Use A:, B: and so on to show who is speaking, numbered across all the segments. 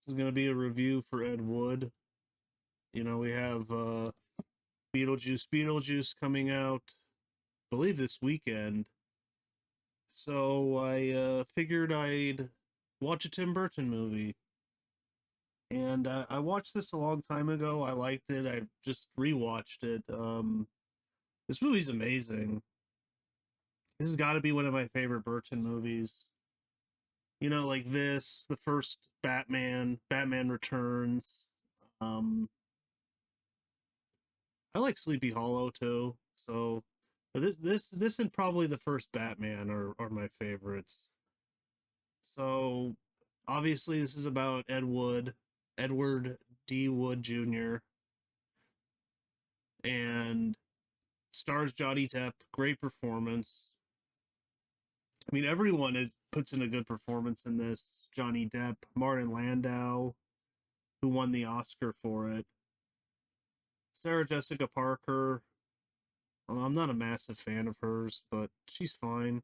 A: This is going to be a review for Ed Wood. We have Beetlejuice coming out, I believe this weekend. So I figured I'd watch a Tim Burton movie. And I watched this a long time ago. I liked it. I just rewatched it. This movie's amazing. This has got to be one of my favorite Burton movies. Like this, the first Batman Returns. Um, I like Sleepy Hollow too. So, but this and probably the first Batman are my favorites. So, obviously, this is about Edward D. Wood Jr. and stars Johnny Depp. Great performance. I mean, everyone puts in a good performance in this. Johnny Depp, Martin Landau, who won the Oscar for it. Sarah Jessica Parker. Well, I'm not a massive fan of hers, but she's fine.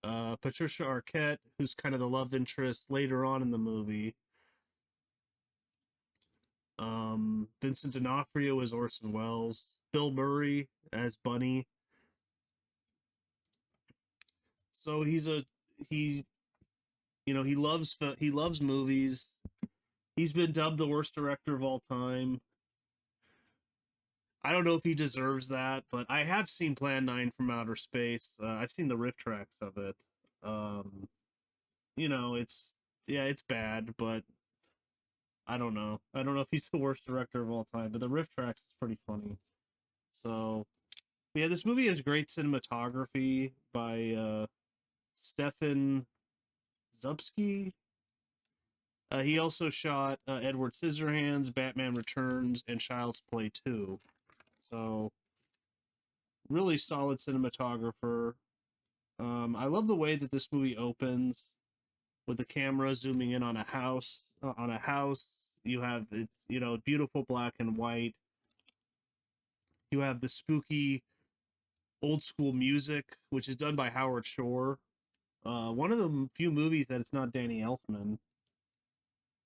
A: Patricia Arquette, who's kind of the love interest later on in the movie. Vincent D'Onofrio as Orson Welles. Bill Murray as Bunny. So he he loves movies. He's been dubbed the worst director of all time. I don't know if he deserves that, but I have seen Plan 9 from Outer Space. I've seen the riff tracks of it. Um, it's it's bad, but I don't know. I don't know if he's the worst director of all time, but the riff tracks is pretty funny. So, yeah, this movie has great cinematography by Stefan Zupski. He also shot Edward Scissorhands, Batman Returns, and Child's Play 2. So, really solid cinematographer. I love the way that this movie opens with the camera zooming in on a house. You have it, beautiful black and white. You have the spooky old school music, which is done by Howard Shore. One of the few movies that it's not Danny Elfman.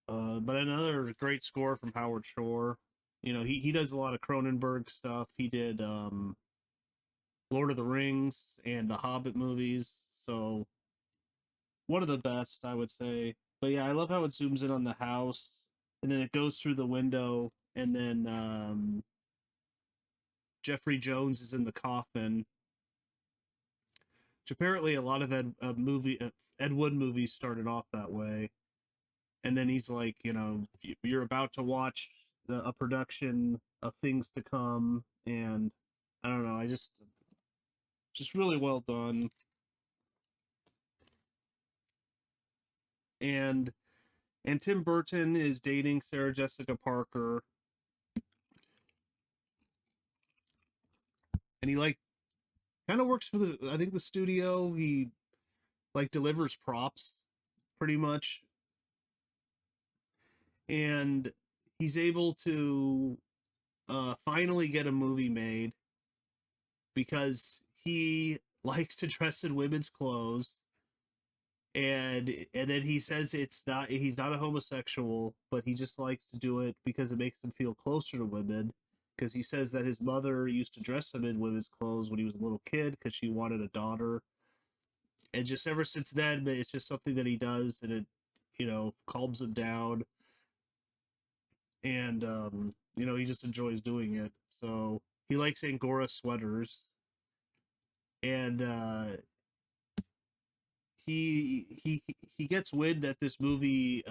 A: But another great score from Howard Shore. He does a lot of Cronenberg stuff. He did Lord of the Rings and the Hobbit movies. So one of the best, I would say. But yeah, I love how it zooms in on the house and then it goes through the window and then Jeffrey Jones is in the coffin. Which apparently a lot of Ed Wood movies started off that way. And then he's like, you're about to watch a production of things to come, and I don't know, I just really well done. And Tim Burton is dating Sarah Jessica Parker, and he like kind of works for the studio. He like delivers props pretty much, and he's able to finally get a movie made because he likes to dress in women's clothes, and then he says he's not a homosexual, but he just likes to do it because it makes him feel closer to women, because he says that his mother used to dress him in women's clothes when he was a little kid because she wanted a daughter, and just ever since then it's just something that he does, and it calms him down, and he just enjoys doing it. So he likes Angora sweaters, and he gets wind that this movie,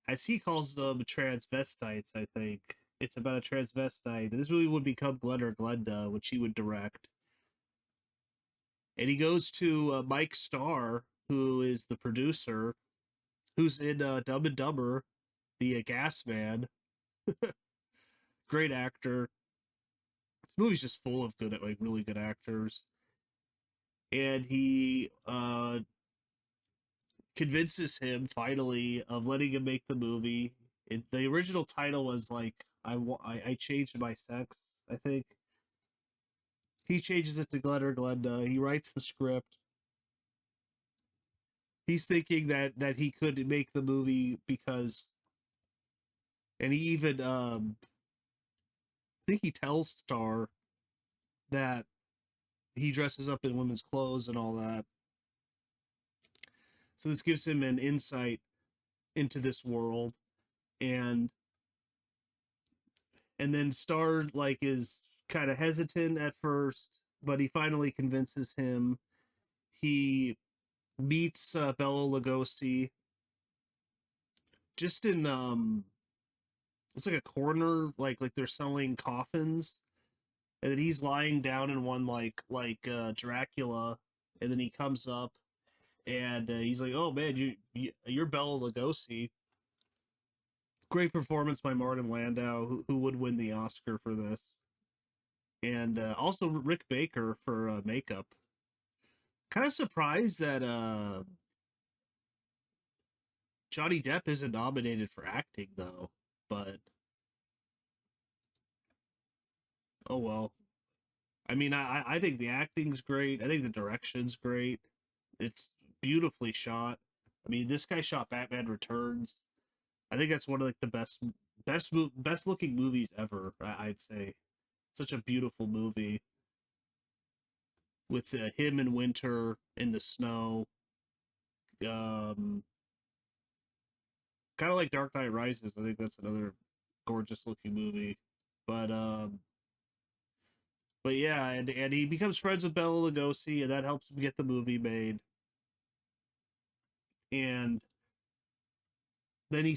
A: as he calls them, transvestites. I think it's about a transvestite. This movie would become Glenn or Glenda, which he would direct. And he goes to Mike Starr, who is the producer, who's in Dumb and Dumber, the gas man. Great actor. This movie's just full of really good actors. And he convinces him finally of letting him make the movie. The original title was like I changed my sex, I think. He changes it to Glenn or Glenda. He writes the script. he's thinking that he could make the movie because, and he even I think he tells Star that he dresses up in women's clothes and all that. So this gives him an insight into this world, and then Star like is kind of hesitant at first, but he finally convinces him. He meets Bella Lugosi just in it's like a corner, like they're selling coffins, and then he's lying down in one like Dracula, and then he comes up and he's like, "Oh man, you're Bella Lugosi." Great performance by Martin Landau, who would win the Oscar for this, and also Rick Baker for makeup. Kind of surprised that Johnny Depp isn't nominated for acting though, but oh well. I mean, I think the acting's great. I think the direction's great. It's beautifully shot. I mean, this guy shot Batman Returns. I think that's one of like the best looking movies ever. I'd say such a beautiful movie with him in winter in the snow. Um, Kind of like Dark Knight Rises. I think that's another gorgeous looking movie. But yeah, and he becomes friends with Bela Lugosi, and that helps him get the movie made. And then he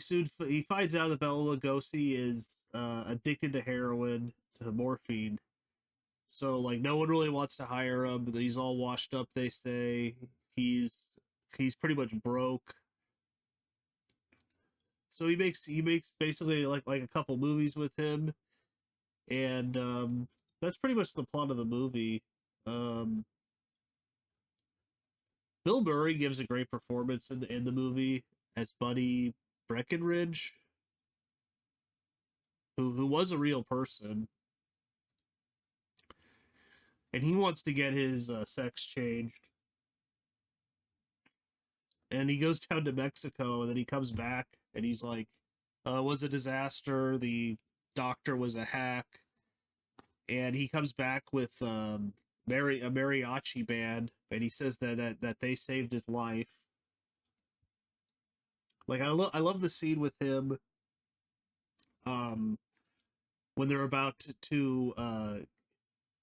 A: finds out that Bela Lugosi is addicted to heroin, to morphine. So like no one really wants to hire him. He's all washed up. They say he's he's pretty much broke. So he makes basically like a couple movies with him, and that's pretty much the plot of the movie. Um, Bill Murray gives a great performance in the movie as Buddy Breckenridge, who was a real person, and he wants to get his sex changed. And he goes down to Mexico, and then he comes back, and he's like, "Was a disaster. The doctor was a hack." And he comes back with a mariachi band, and he says that they saved his life. Like I love the scene with him, um, when they're about to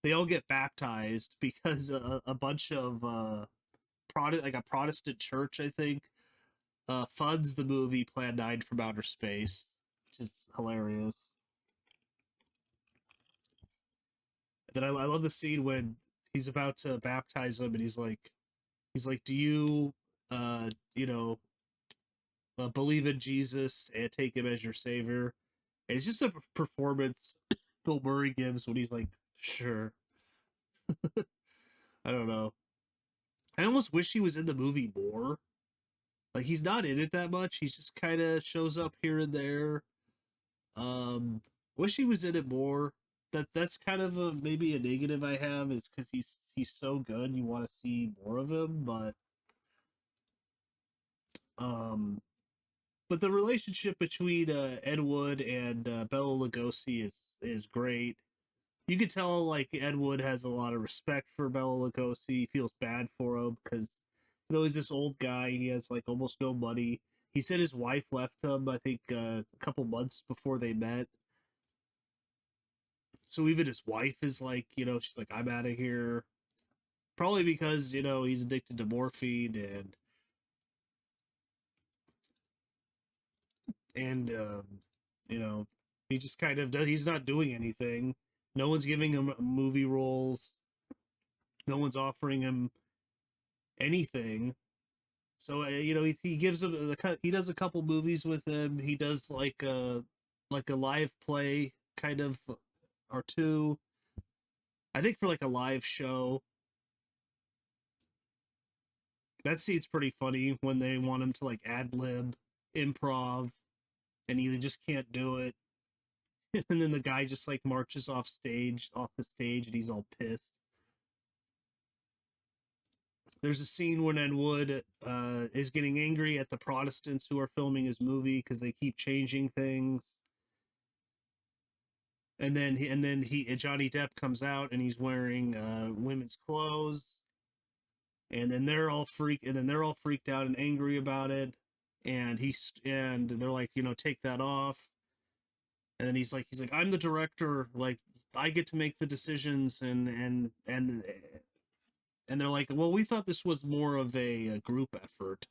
A: they all get baptized because a bunch of like a Protestant church, I think, funds the movie Plan 9 from Outer Space, which is hilarious. And then I love the scene when he's about to baptize him, and he's like, "Do you, you know, believe in Jesus and take him as your savior?" And it's just a performance Bill Murray gives when he's like, "Sure." I don't know. I almost wish he was in the movie more. Like he's not in it that much. He's just kind of shows up here and there. Wish he was in it more. That's kind of maybe a negative I have is because he's so good. You want to see more of him, um, but the relationship between Ed Wood and Bela Lugosi is great. You could tell like Ed Wood has a lot of respect for Bela Lugosi. He feels bad for him because he's this old guy. He has like almost no money. He said his wife left him, I think, a couple months before they met. So even his wife is like, she's like, I'm out of here. Probably because, he's addicted to morphine and you know, he just kind of does, he's not doing anything. No one's giving him movie roles. No one's offering him anything. So he gives him he does a couple movies with him. He does like a live play kind of or two. I think for like a live show. That scene's pretty funny when they want him to like ad lib, improv, and he just can't do it. And then the guy just like marches off the stage, and he's all pissed. There's a scene when Ed Wood is getting angry at the Protestants who are filming his movie because they keep changing things. And then Johnny Depp comes out and he's wearing women's clothes, and then they're all freaked out and angry about it, and they're like, take that off. And then he's like, I'm the director, like I get to make the decisions, and they're like, well, we thought this was more of a group effort.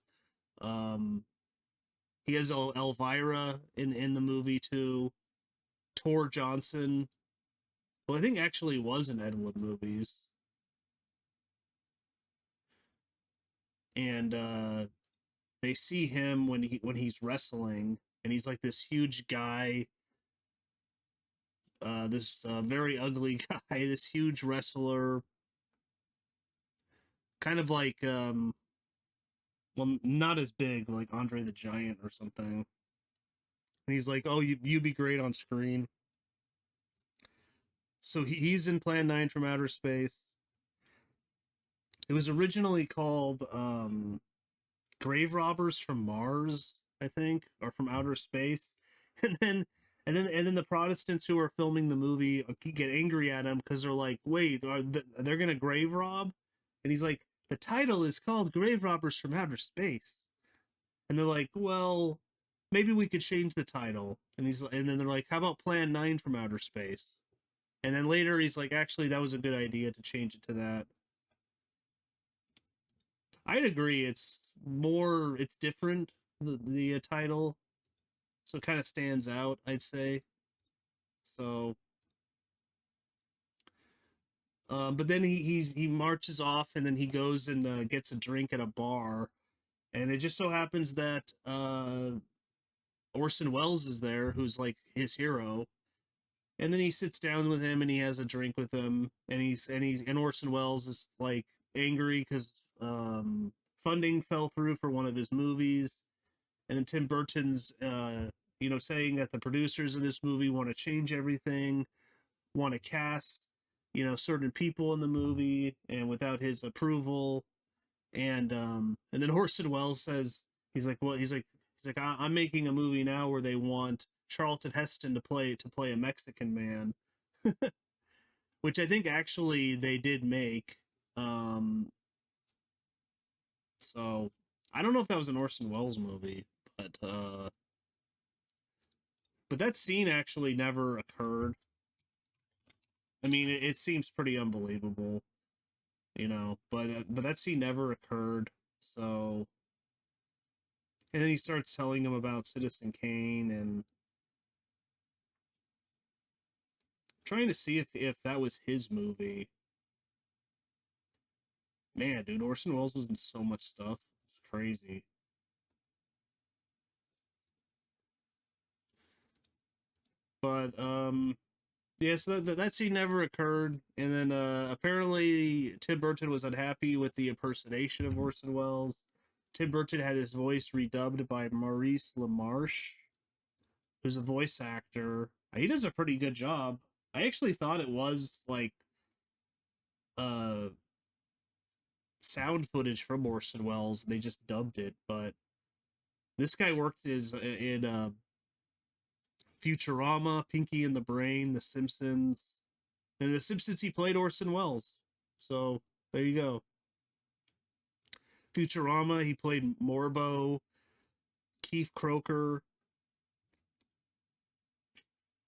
A: Um, he has Elvira in the movie too. Tor Johnson, well, I think actually was in Ed Wood movies, and they see him when he's wrestling, and he's like this huge guy, this very ugly guy, this huge wrestler, kind of like well, not as big, like Andre the Giant or something. And he's like, "Oh, you'd be great on screen." So he's in Plan 9 from Outer Space. It was originally called Grave Robbers from Mars, I think, or from Outer Space. And then the Protestants who are filming the movie get angry at him because they're like, "Wait, they're gonna grave rob?" And he's like, "The title is called Grave Robbers from Outer Space." And they're like, "Well, maybe we could change the title." And then they're like, "How about Plan 9 from Outer Space?" And then later he's like, "Actually, that was a good idea to change it to that." I'd agree. It's different, the title, so it kind of stands out, I'd say. So, but then he marches off, and then he goes and gets a drink at a bar, and it just so happens that Orson Welles is there, who's like his hero. And then he sits down with him and he has a drink with him, and Orson Welles is like angry because funding fell through for one of his movies, and then Tim Burton's saying that the producers of this movie want to change everything, want to cast certain people in the movie, and without his approval. And then Orson Welles says, I'm making a movie now where they want Charlton Heston to play a Mexican man, which I think actually they did make. Um, so I don't know if that was an Orson Welles movie, but that scene actually never occurred. I mean, it seems pretty unbelievable, but that scene never occurred. So, and then he starts telling him about Citizen Kane, and trying to see if that was his movie. Man, dude, Orson Welles was in so much stuff. It's crazy. But yeah, so that scene never occurred. And then apparently Tim Burton was unhappy with the impersonation of Orson Welles. Tim Burton had his voice redubbed by Maurice LaMarche, who's a voice actor. He does a pretty good job. I actually thought it was like uh sound footage from Orson Welles. They just dubbed it, but this guy worked in Futurama, Pinky and the Brain, The Simpsons. And in The Simpsons, he played Orson Welles. So there you go. Futurama, he played Morbo, Keith Croker.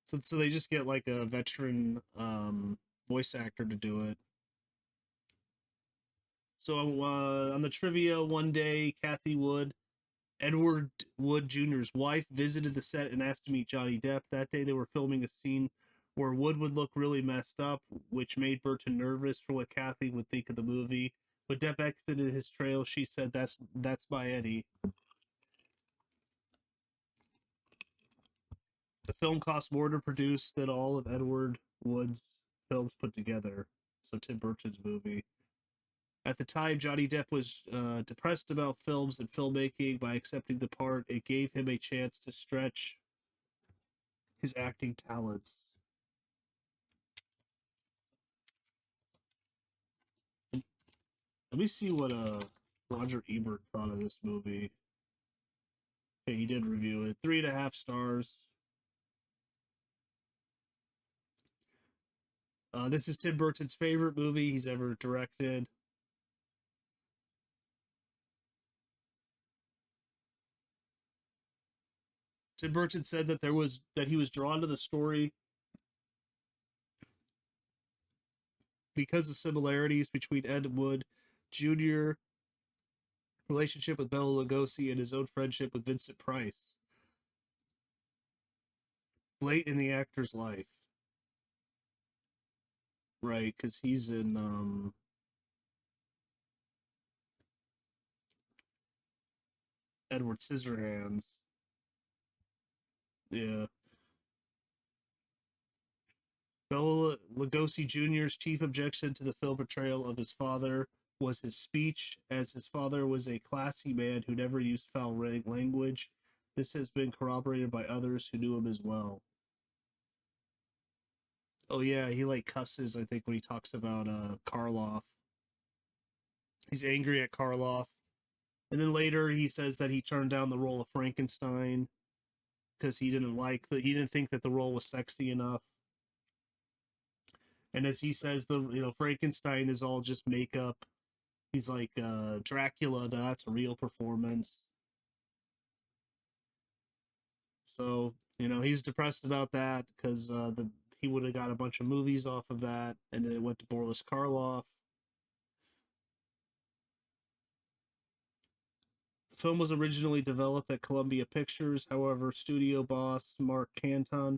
A: So they just get like a veteran voice actor to do it. So on the trivia one day, Kathy Wood, Edward Wood Jr.'s wife, visited the set and asked to meet Johnny Depp. That day they were filming a scene where Wood would look really messed up, which made Burton nervous for what Kathy would think of the movie. When Depp exited his trail, she said, "That's my Eddie." The film cost more to produce than all of Edward Wood's films put together. So Tim Burton's movie. At the time, Johnny Depp was depressed about films and filmmaking. By accepting the part, it gave him a chance to stretch his acting talents. Let me see what Roger Ebert thought of this movie. Okay, he did review it. 3.5 stars. This is Tim Burton's favorite movie he's ever directed. Tim Burton said that he was drawn to the story because of similarities between Ed Wood Jr. relationship with Bela Lugosi and his own friendship with Vincent Price late in the actor's life. Right, because he's in Edward Scissorhands. Yeah. Bela Lugosi Jr.'s chief objection to the film portrayal of his father was his speech, as his father was a classy man who never used foul language. This has been corroborated by others who knew him as well. Oh yeah, he like cusses, I think, when he talks about Karloff. He's angry at Karloff. And then later he says that he turned down the role of Frankenstein because he didn't think that the role was sexy enough. And as he says, Frankenstein is all just makeup. He's like Dracula, that's a real performance. So, he's depressed about that because he would have got a bunch of movies off of that, and then it went to Boris Karloff. The film was originally developed at Columbia Pictures. However, studio boss Mark Canton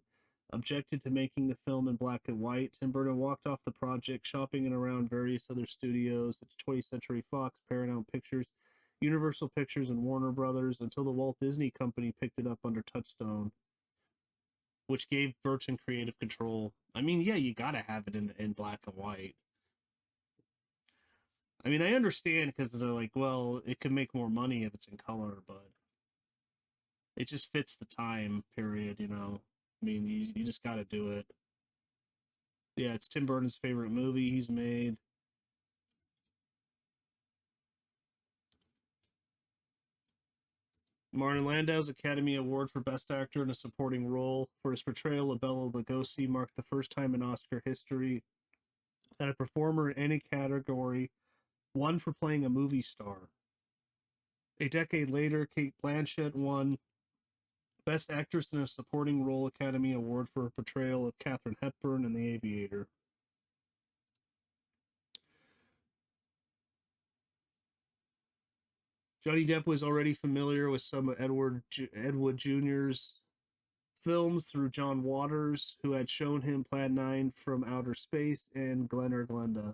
A: objected to making the film in black and white. Tim Burton walked off the project, shopping it around various other studios, such as 20th Century Fox, Paramount Pictures, Universal Pictures, and Warner Brothers, until the Walt Disney Company picked it up under Touchstone, which gave Burton creative control. I mean, yeah, you gotta have it in black and white. I mean, I understand because they're like, well, it could make more money if it's in color, but it just fits the time period. I mean, you just got to do it. Yeah, it's Tim Burton's favorite movie he's made. Martin Landau's Academy Award for Best Actor in a Supporting Role for his portrayal of Bela Lugosi marked the first time in Oscar history that a performer in any category won for playing a movie star. A decade later, Cate Blanchett won Best Actress in a Supporting Role Academy Award for her portrayal of Katharine Hepburn in The Aviator. Johnny Depp was already familiar with some of Edward Jr.'s films through John Waters, who had shown him Plan 9 from Outer Space and Glen Glenda.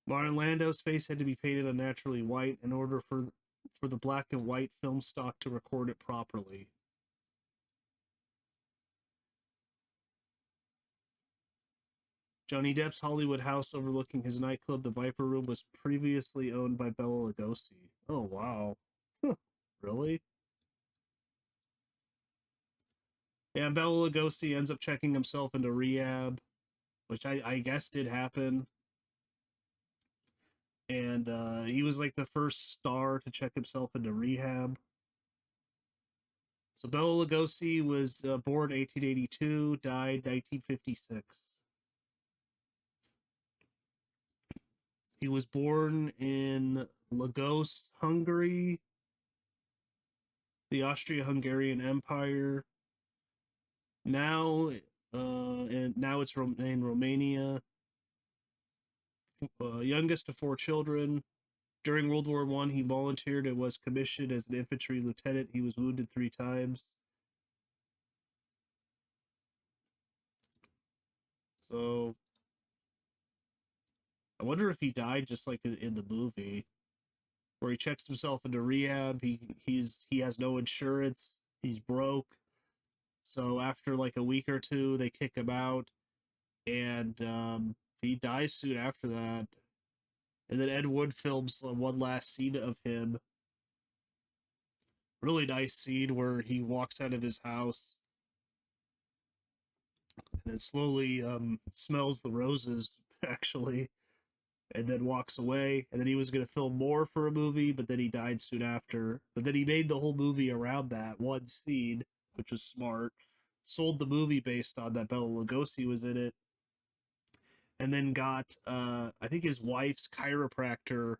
A: Martin Landau's face had to be painted unnaturally white in order for the black and white film stock to record it properly. Johnny Depp's Hollywood house overlooking his nightclub, the Viper Room, was previously owned by Bela Lugosi. Oh, wow. Really? Yeah, Bela Lugosi ends up checking himself into rehab, which I guess did happen. And he was like the first star to check himself into rehab. So Bela Lugosi was born 1882, died 1956. He was born in Lagos, Hungary, the Austria-Hungarian Empire. Now, now it's in Romania. Youngest of 4 children. During World War I, he volunteered and was commissioned as an infantry lieutenant. He was wounded 3 times. So I wonder if he died just like in the movie, where he checks himself into rehab. He has no insurance. He's broke. So after like a week or two, they kick him out, and he dies soon after that. And then Ed Wood films one last scene of him. Really nice scene where he walks out of his house, and then slowly smells the roses actually, and then walks away. And then he was going to film more for a movie, but then he died soon after. But then he made the whole movie around that one scene, which was smart. Sold the movie based on that. Bela Lugosi was in it, and then got I think his wife's chiropractor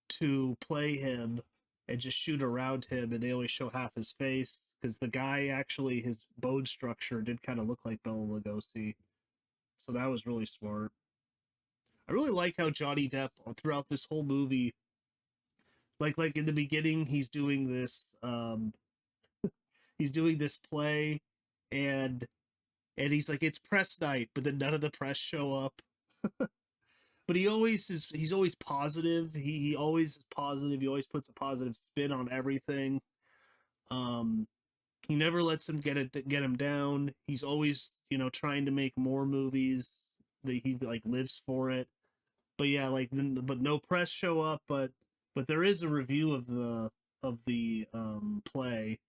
A: to play him and just shoot around him, and they only show half his face because the guy actually his bone structure did kind of look like Bela Lugosi, so that was really smart. I really like how Johnny Depp throughout this whole movie, like in the beginning, he's doing this play, and he's like it's press night, but then none of the press show up. But he's always positive. He always is positive. He always puts a positive spin on everything. Um, he never lets him get him down. He's always trying to make more movies. That he like lives for it. But yeah, but no press show up. But there is a review of the play.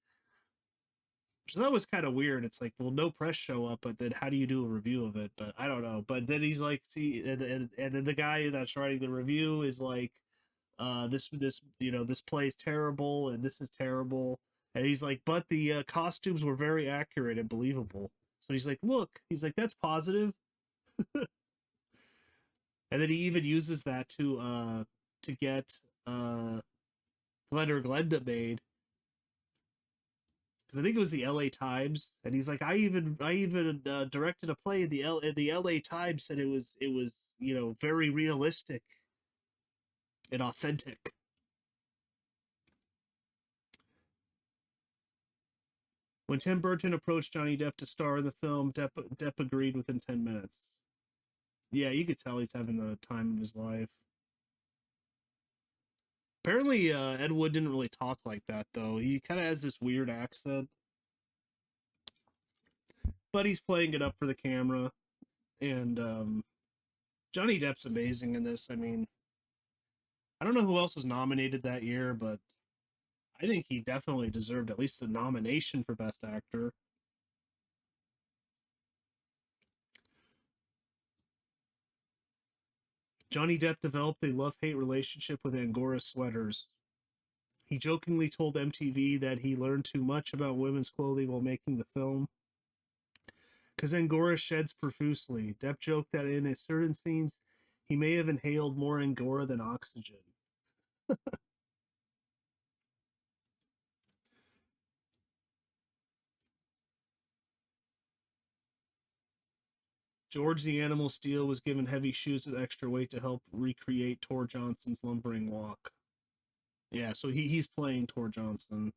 A: So that was kind of weird. It's like, well, no press show up, but then how do you do a review of it? But I don't know. But then he's like, see, and then the guy that's writing the review is like, this play is terrible and this is terrible. And he's like, but the costumes were very accurate and believable. So he's like, look, he's like, that's positive. And then he even uses that to get Glen or Glenda made, because I think it was the L.A. Times, and he's like, I even directed a play in the L.A. Times, and it was very realistic and authentic. When Tim Burton approached Johnny Depp to star in the film, Depp agreed within 10 minutes. Yeah, you could tell he's having the time of his life. Apparently, Ed Wood didn't really talk like that though. He kind of has this weird accent, but he's playing it up for the camera. And Johnny Depp's amazing in this. I mean, I don't know who else was nominated that year, but I think he definitely deserved at least a nomination for Best Actor. Johnny Depp developed a love-hate relationship with Angora sweaters. He jokingly told MTV that he learned too much about women's clothing while making the film, because Angora sheds profusely. Depp joked that in certain scenes, he may have inhaled more Angora than oxygen. George the Animal Steel was given heavy shoes with extra weight to help recreate Tor Johnson's lumbering walk. Yeah, so he's playing Tor Johnson,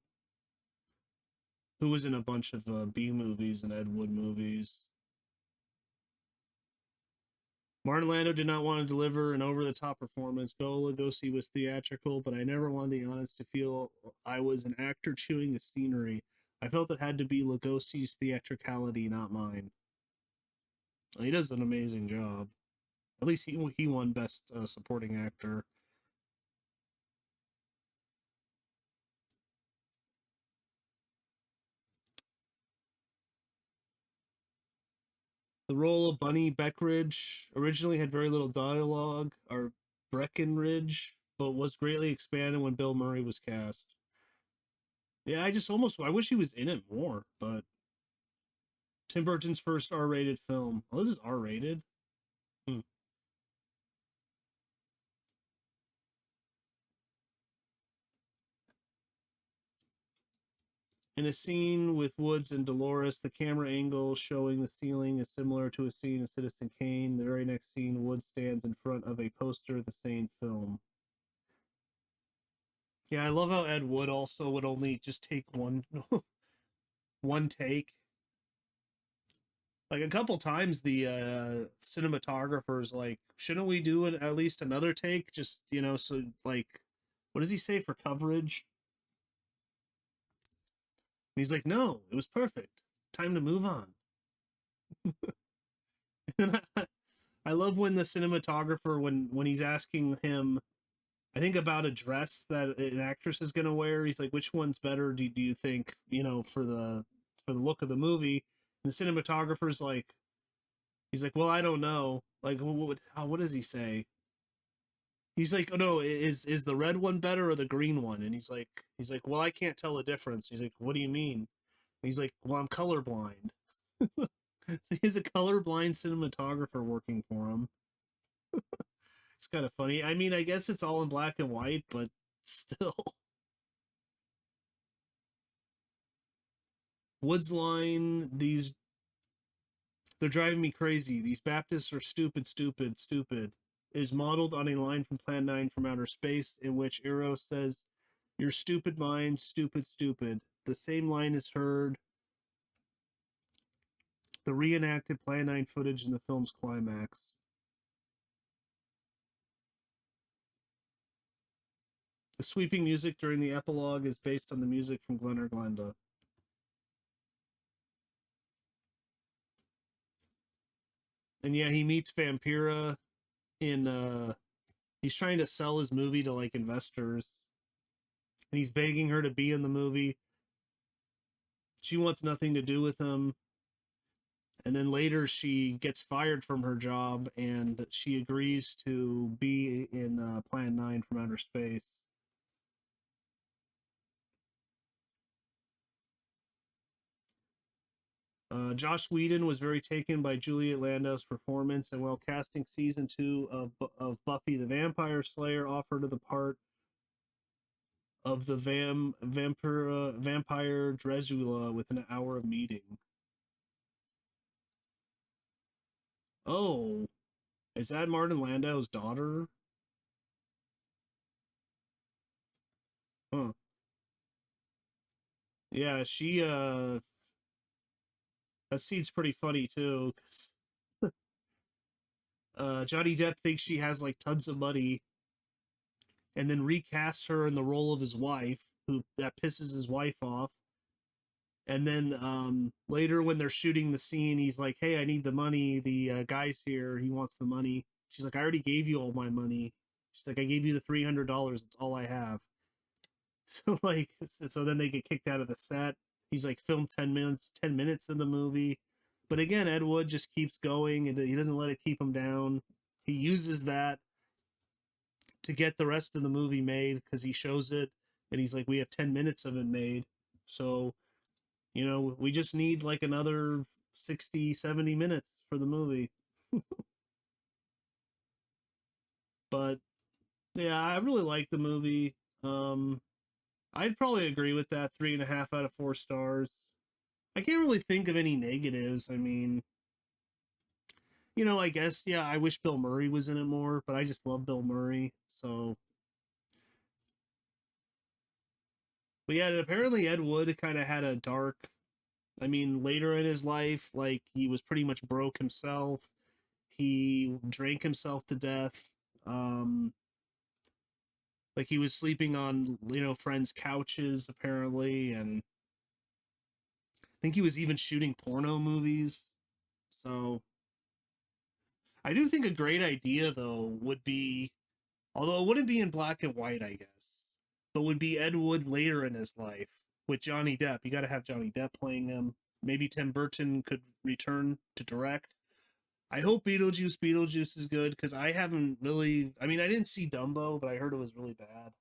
A: who was in a bunch of B movies and Ed Wood movies. Martin Landau did not want to deliver an over-the-top performance. Bela Lugosi was theatrical, but I never wanted the audience to feel I was an actor chewing the scenery. I felt it had to be Lugosi's theatricality, not mine. He does an amazing job. At least he won Best Supporting Actor. The role of Bunny Beckridge originally had very little dialogue, or Breckenridge, but was greatly expanded when Bill Murray was cast. Yeah, I wish he was in it more, but Tim Burton's first R-rated film. Oh, this is R-rated? Hmm. In a scene with Woods and Dolores, the camera angle showing the ceiling is similar to a scene in Citizen Kane. The very next scene, Woods stands in front of a poster of the same film. Yeah, I love how Ed Wood also would only just take one one take. Like a couple times the cinematographer's like, shouldn't we do at least another take? Just, so like, what does he say for coverage? And he's like, no, it was perfect. Time to move on. And I love when the cinematographer, when he's asking him, I think about a dress that an actress is going to wear. He's like, which one's better? Do you think, for the look of the movie? And the cinematographer's like, He's like, well, I don't know. Like, what does he say? He's like, oh no, is the red one better or the green one? And he's like, well, I can't tell the difference. He's like, what do you mean? And he's like, well, I'm colorblind. So he has a colorblind cinematographer working for him. It's kind of funny. I mean, I guess it's all in black and white, but still. Woods line, they're driving me crazy. These Baptists are stupid, stupid, stupid. Is modeled on a line from Plan 9 from Outer Space, in which Eros says, your stupid mind, stupid, stupid. The same line is heard the reenacted Plan 9 footage in the film's climax. The sweeping music during the epilogue is based on the music from Glen or Glenda. And yeah, he meets Vampira in he's trying to sell his movie to like investors. And he's begging her to be in the movie. She wants nothing to do with him. And then later she gets fired from her job and she agrees to be in Plan 9 from Outer Space. Josh Whedon was very taken by Juliet Landau's performance, and while casting season 2 of Buffy the Vampire Slayer, offered her the part of the vampire Dracula with an hour of meeting. Oh, is that Martin Landau's daughter? Huh. Yeah, she that scene's pretty funny too, because Johnny Depp thinks she has like tons of money, and then recasts her in the role of his wife, who that pisses his wife off. And then later, when they're shooting the scene, he's like, "Hey, I need the money. The guy's here. He wants the money." She's like, "I already gave you all my money." She's like, "I gave you the $300. It's all I have." So like, so then they get kicked out of the set. He's like filmed 10 minutes in the movie, but again, Ed Wood just keeps going, and he doesn't let it keep him down. He uses that to get the rest of the movie made because he shows it, and he's like, "We have 10 minutes of it made, so we just need like another 60, 70 minutes for the movie." But yeah, I really like the movie. Um, I'd probably agree with that 3.5 out of 4 stars. I can't really think of any negatives. I mean, I guess, yeah, I wish Bill Murray was in it more, but I just love Bill Murray. So, but yeah, apparently Ed Wood kind of had a dark, I mean, later in his life, like he was pretty much broke himself. He drank himself to death. Um, like he was sleeping on, friends' couches, apparently. And I think he was even shooting porno movies. So, I do think a great idea though would be, although it wouldn't be in black and white, I guess, but would be Ed Wood later in his life with Johnny Depp. You got to have Johnny Depp playing him. Maybe Tim Burton could return to direct. I hope Beetlejuice is good because I haven't really. I mean, I didn't see Dumbo, but I heard it was really bad.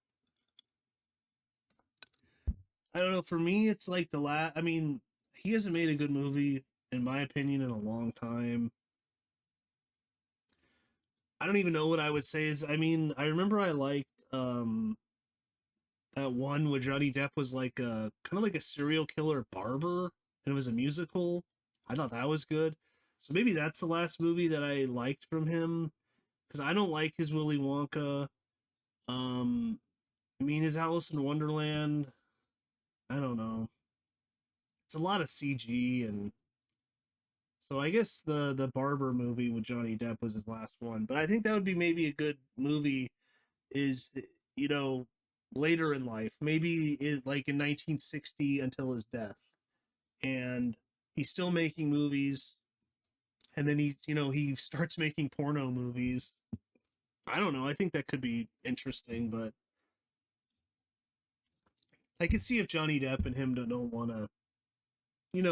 A: I don't know. For me, it's like the last. I mean, he hasn't made a good movie, in my opinion, in a long time. I don't even know what I would say is. I mean, I remember I liked that one where Johnny Depp was like a kind of like a serial killer barber, and it was a musical. I thought that was good. So maybe that's the last movie that I liked from him because I don't like his Willy Wonka. Um, I mean his Alice in Wonderland. I don't know. It's a lot of CG, and so I guess the barber movie with Johnny Depp was his last one. But I think that would be maybe a good movie. Is you know later in life, maybe like in 1960 until his death, and he's still making movies, and then he starts making porno movies. I don't know. I think that could be interesting, but I could see if Johnny Depp and him don't want to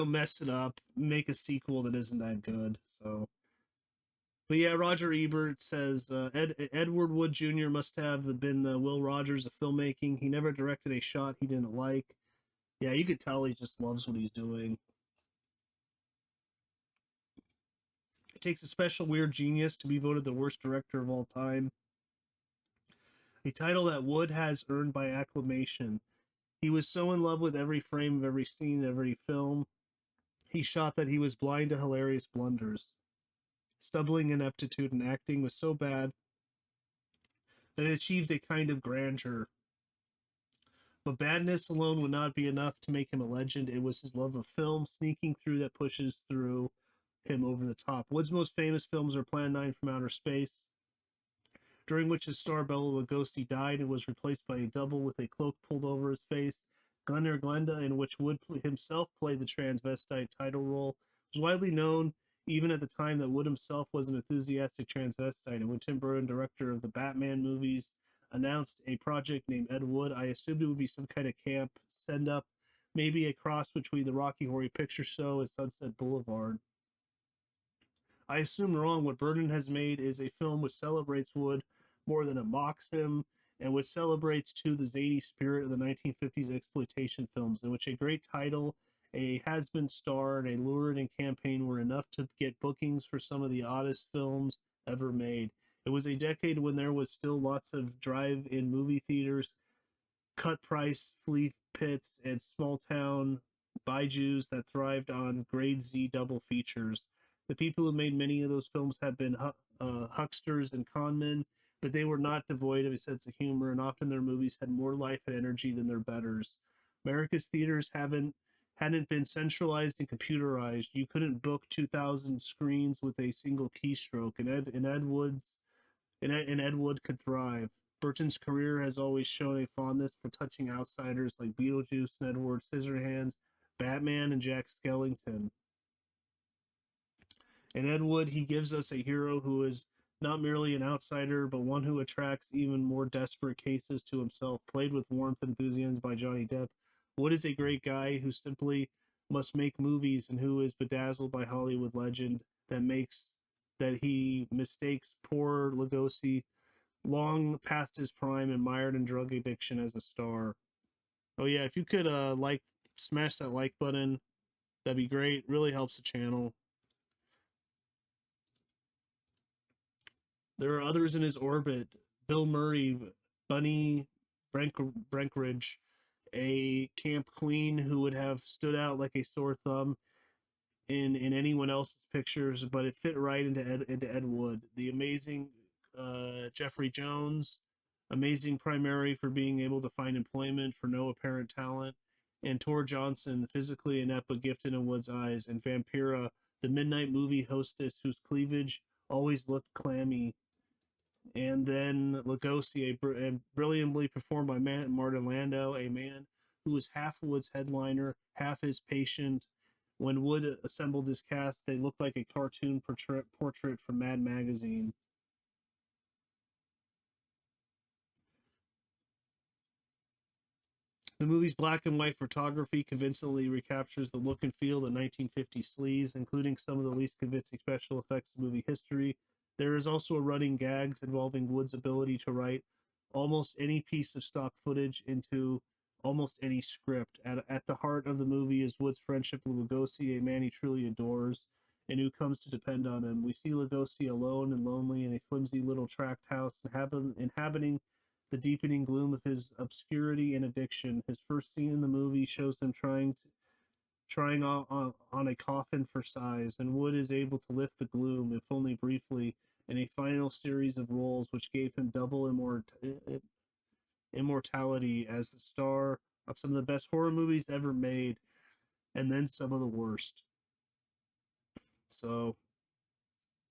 A: mess it up, make a sequel that isn't that good. So But yeah, Roger Ebert says Edward Wood Jr. must have been the Will Rogers of filmmaking. He never directed a shot he didn't like. Yeah, you could tell he just loves what he's doing. It takes a special weird genius to be voted the worst director of all time. A title that Wood has earned by acclamation. He was so in love with every frame of every scene, every film he shot that he was blind to hilarious blunders. Stumbling ineptitude in acting was so bad that it achieved a kind of grandeur. But badness alone would not be enough to make him a legend. It was his love of film sneaking through that pushes through him over the top. Wood's most famous films are Plan 9 from Outer Space, during which his star Bela Lugosi died and was replaced by a double with a cloak pulled over his face. Glen or Glenda, in which Wood himself played the transvestite title role, was widely known even at the time that Wood himself was an enthusiastic transvestite. And when Tim Burton, director of the Batman movies, announced a project named Ed Wood, I assumed it would be some kind of camp send up, maybe a cross between the Rocky Horror Picture Show and Sunset Boulevard. I assume wrong. What Burton has made is a film which celebrates Wood more than it mocks him, and which celebrates too the zany spirit of the 1950s exploitation films, in which a great title, a has-been star, and a lurid campaign were enough to get bookings for some of the oddest films ever made. It was a decade when there was still lots of drive-in movie theaters, cut price flea pits, and small town bijous that thrived on grade Z double features. The people who made many of those films have been hucksters and conmen, but they were not devoid of a sense of humor, and often their movies had more life and energy than their betters. America's theaters hadn't been centralized and computerized. You couldn't book 2,000 screens with a single keystroke, and Ed Wood could thrive. Burton's career has always shown a fondness for touching outsiders like Beetlejuice and Edward Scissorhands, Batman, and Jack Skellington. In Ed Wood, he gives us a hero who is not merely an outsider, but one who attracts even more desperate cases to himself. Played with warmth and enthusiasm by Johnny Depp, Wood is a great guy who simply must make movies and who is bedazzled by Hollywood legend that he mistakes poor Lugosi, long past his prime and mired in drug addiction, as a star. Oh yeah, if you could smash that like button, that'd be great. Really helps the channel. There are others in his orbit. Bill Murray, Bunny Brenkridge, a camp queen who would have stood out like a sore thumb in anyone else's pictures, but it fit right into Ed Wood. The amazing Jeffrey Jones, amazing primary for being able to find employment for no apparent talent, and Tor Johnson, physically inept but gifted in Wood's eyes, and Vampira, the midnight movie hostess whose cleavage always looked clammy. And then Lugosi, brilliantly performed by Martin Landau, a man who was half Wood's headliner, half his patient. When Wood assembled his cast, they looked like a cartoon portrait from Mad Magazine. The movie's black and white photography convincingly recaptures the look and feel of the 1950s sleaze, including some of the least convincing special effects in movie history. There is also a running gags involving Wood's ability to write almost any piece of stock footage into almost any script. At the heart of the movie is Wood's friendship with Lugosi, a man he truly adores and who comes to depend on him. We see Lugosi alone and lonely in a flimsy little tract house, inhabiting the deepening gloom of his obscurity and addiction. His first scene in the movie shows him trying on a coffin for size, and Wood is able to lift the gloom, if only briefly, in a final series of roles which gave him double immortality as the star of some of the best horror movies ever made, and then some of the worst. So,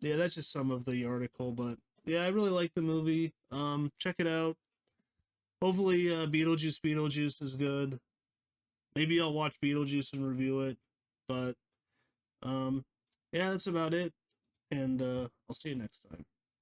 A: yeah, that's just some of the article, but yeah, I really like the movie. Check it out. Hopefully, Beetlejuice is good. Maybe I'll watch Beetlejuice and review it, but yeah, that's about it. And I'll see you next time.